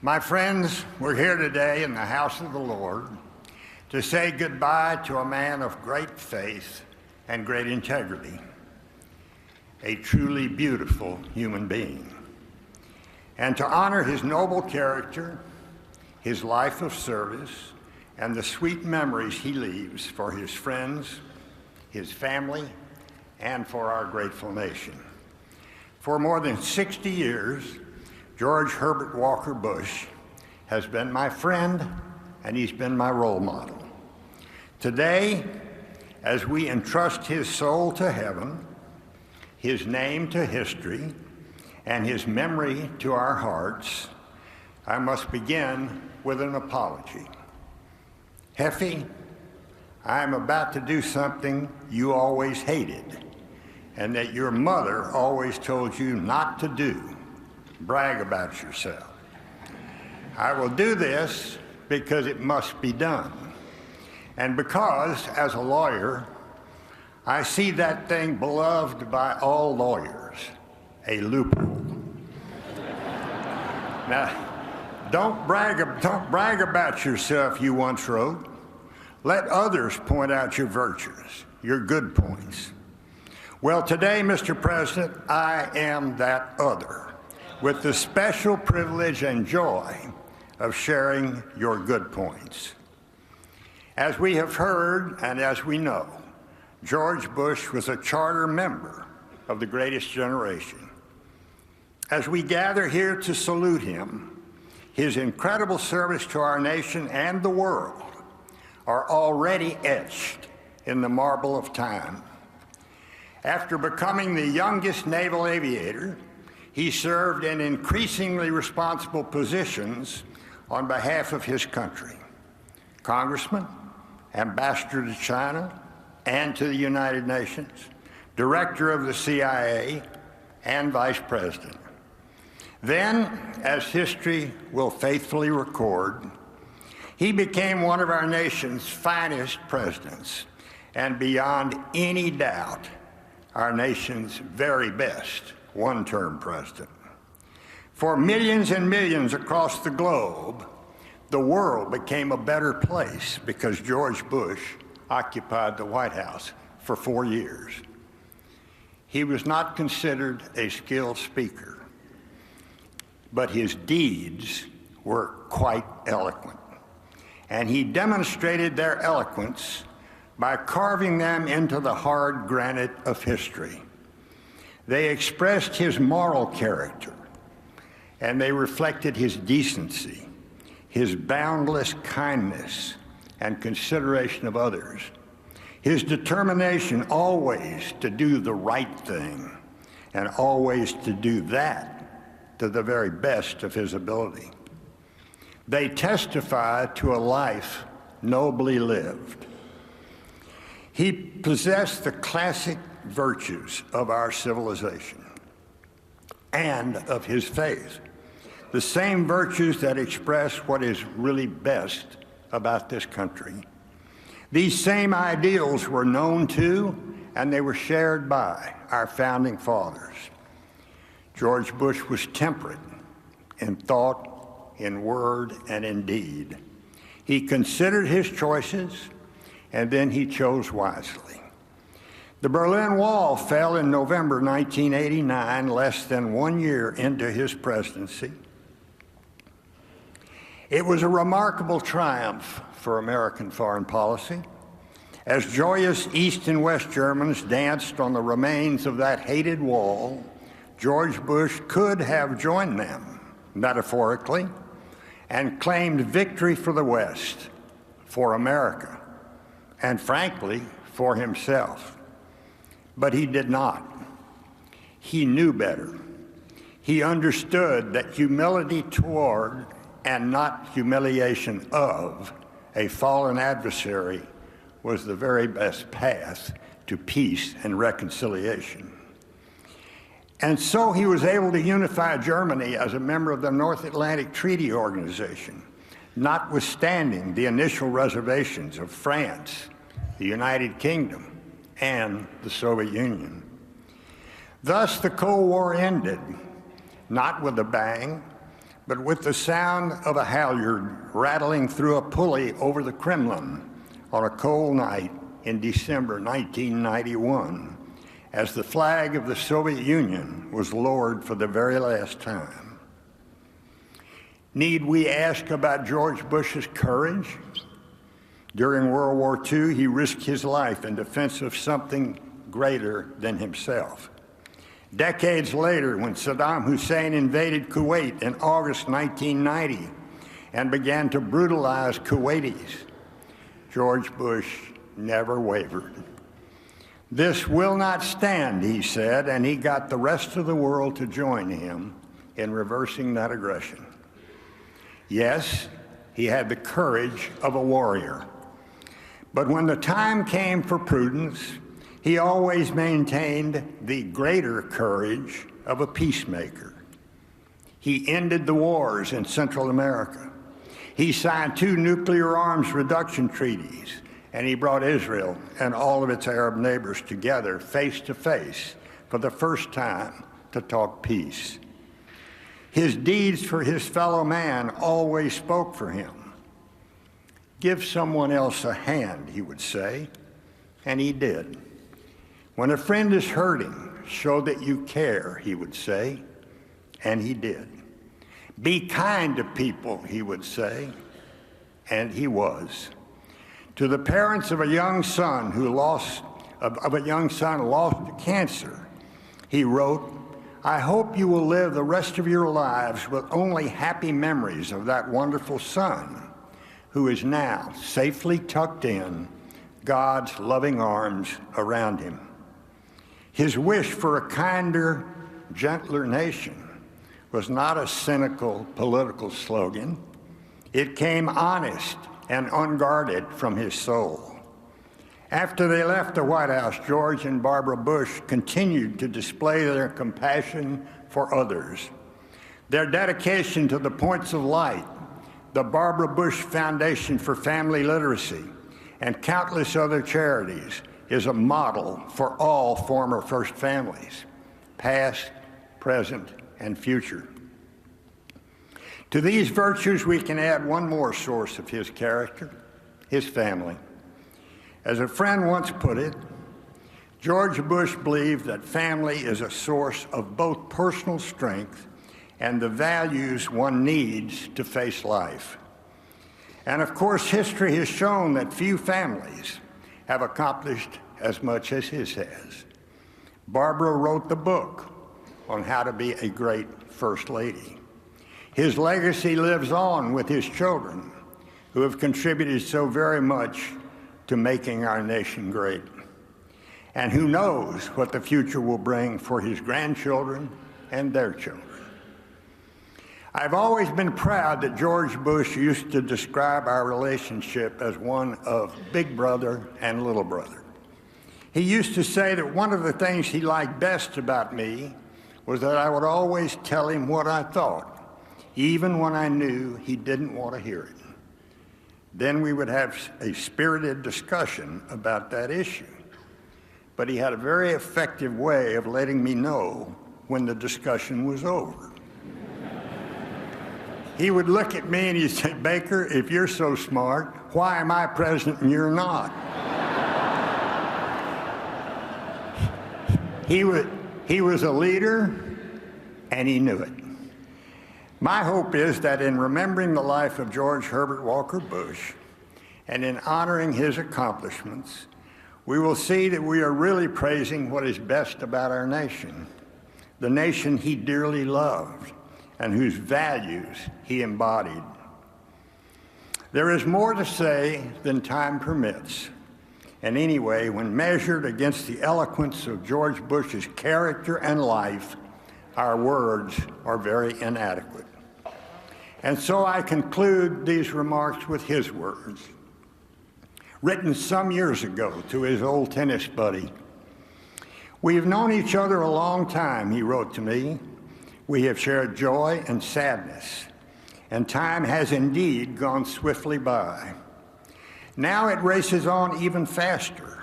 My friends, we're here today in the house of the Lord to say goodbye to a man of great faith and great integrity, a truly beautiful human being, and to honor his noble character, his life of service, and the sweet memories he leaves for his friends, his family, and for our grateful nation. For more than 60 years, George Herbert Walker Bush has been my friend, and he's been my role model. Today, as we entrust his soul to heaven, his name to history, and his memory to our hearts, I must begin with an apology. Heffy, I am about to do something you always hated, and that your mother always told you not to do. Brag about yourself. I will do this because it must be done, and because, as a lawyer, I see that thing beloved by all lawyers, a loophole. Now, don't brag about yourself, you once wrote. Let others point out your virtues, your good points. Well, today, Mr. President, I am that other, with the special privilege and joy of sharing your good points. As we have heard and as we know, George Bush was a charter member of the greatest generation. As we gather here to salute him, his incredible service to our nation and the world are already etched in the marble of time. After becoming the youngest naval aviator, he served in increasingly responsible positions on behalf of his country: congressman, ambassador to China and to the United Nations, director of the CIA, and vice president. Then, as history will faithfully record, he became one of our nation's finest presidents, and beyond any doubt, our nation's very best one-term president. For millions and millions across the globe, the world became a better place because George Bush occupied the White House for 4 years. He was not considered a skilled speaker, but his deeds were quite eloquent. And he demonstrated their eloquence by carving them into the hard granite of history. They expressed his moral character, and they reflected his decency, his boundless kindness and consideration of others, his determination always to do the right thing, and always to do that to the very best of his ability. They testify to a life nobly lived. He possessed the classic virtues of our civilization and of his faith, the same virtues that express what is really best about this country. These same ideals were known to and they were shared by our founding fathers. George Bush was temperate in thought, in word, and in deed. He considered his choices, and then he chose wisely. The Berlin Wall fell in November 1989, less than 1 year into his presidency. It was a remarkable triumph for American foreign policy, as joyous East and West Germans danced on the remains of that hated wall. George Bush could have joined them, metaphorically, and claimed victory for the West, for America, and frankly, for himself. But he did not. He knew better. He understood that humility toward, and not humiliation of, a fallen adversary was the very best path to peace and reconciliation. And so he was able to unify Germany as a member of the North Atlantic Treaty Organization, notwithstanding the initial reservations of France, the United Kingdom, and the Soviet Union. Thus, the Cold War ended, not with a bang, but with the sound of a halyard rattling through a pulley over the Kremlin on a cold night in December 1991, as the flag of the Soviet Union was lowered for the very last time. Need we ask about George Bush's courage? During World War II, he risked his life in defense of something greater than himself. Decades later, when Saddam Hussein invaded Kuwait in August 1990 and began to brutalize Kuwaitis, George Bush never wavered. "This will not stand," he said, and he got the rest of the world to join him in reversing that aggression. Yes, he had the courage of a warrior. But when the time came for prudence, he always maintained the greater courage of a peacemaker. He ended the wars in Central America. He signed 2 nuclear arms reduction treaties, and he brought Israel and all of its Arab neighbors together face to face for the first time to talk peace. His deeds for his fellow man always spoke for him. "Give someone else a hand," he would say, and he did. "When a friend is hurting, show that you care," he would say, and he did. "Be kind to people," he would say, and he was. To the parents of a young son lost to cancer, he wrote, "I hope you will live the rest of your lives with only happy memories of that wonderful son who is now safely tucked in God's loving arms around him." His wish for a kinder, gentler nation was not a cynical political slogan. It came honest and unguarded from his soul. After they left the White House, George and Barbara Bush continued to display their compassion for others. Their dedication to the Points of Light, the Barbara Bush Foundation for Family Literacy, and countless other charities is a model for all former First Families, past, present, and future. To these virtues, we can add one more source of his character, his family. As a friend once put it, George Bush believed that family is a source of both personal strength and the values one needs to face life. And of course, history has shown that few families have accomplished as much as his has. Barbara wrote the book on how to be a great First Lady. His legacy lives on with his children, who have contributed so very much to making our nation great. And who knows what the future will bring for his grandchildren and their children. I've always been proud that George Bush used to describe our relationship as one of big brother and little brother. He used to say that one of the things he liked best about me was that I would always tell him what I thought, even when I knew he didn't want to hear it. Then we would have a spirited discussion about that issue. But he had a very effective way of letting me know when the discussion was over. He would look at me and he'd say, "Baker, if you're so smart, why am I president and you're not?" He was a leader, and he knew it. My hope is that in remembering the life of George Herbert Walker Bush and in honoring his accomplishments, we will see that we are really praising what is best about our nation, the nation he dearly loved and whose values he embodied. There is more to say than time permits. And anyway, when measured against the eloquence of George Bush's character and life, our words are very inadequate. And so I conclude these remarks with his words, written some years ago to his old tennis buddy. "We have known each other a long time," he wrote to me. "We have shared joy and sadness, and time has indeed gone swiftly by. Now it races on even faster,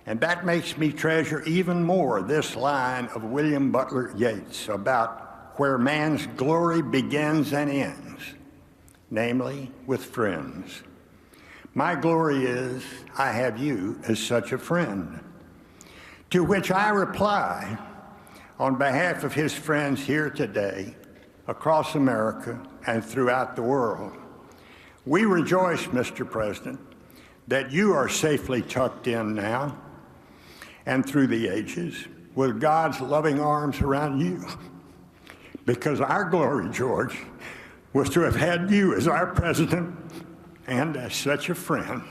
and that makes me treasure even more this line of William Butler Yeats about where man's glory begins and ends, namely with friends. My glory is I have you as such a friend. To which I reply, on behalf of his friends here today, across America and throughout the world, we rejoice, Mr. President, that you are safely tucked in now and through the ages with God's loving arms around you. Because our glory, George, was to have had you as our president and as such a friend.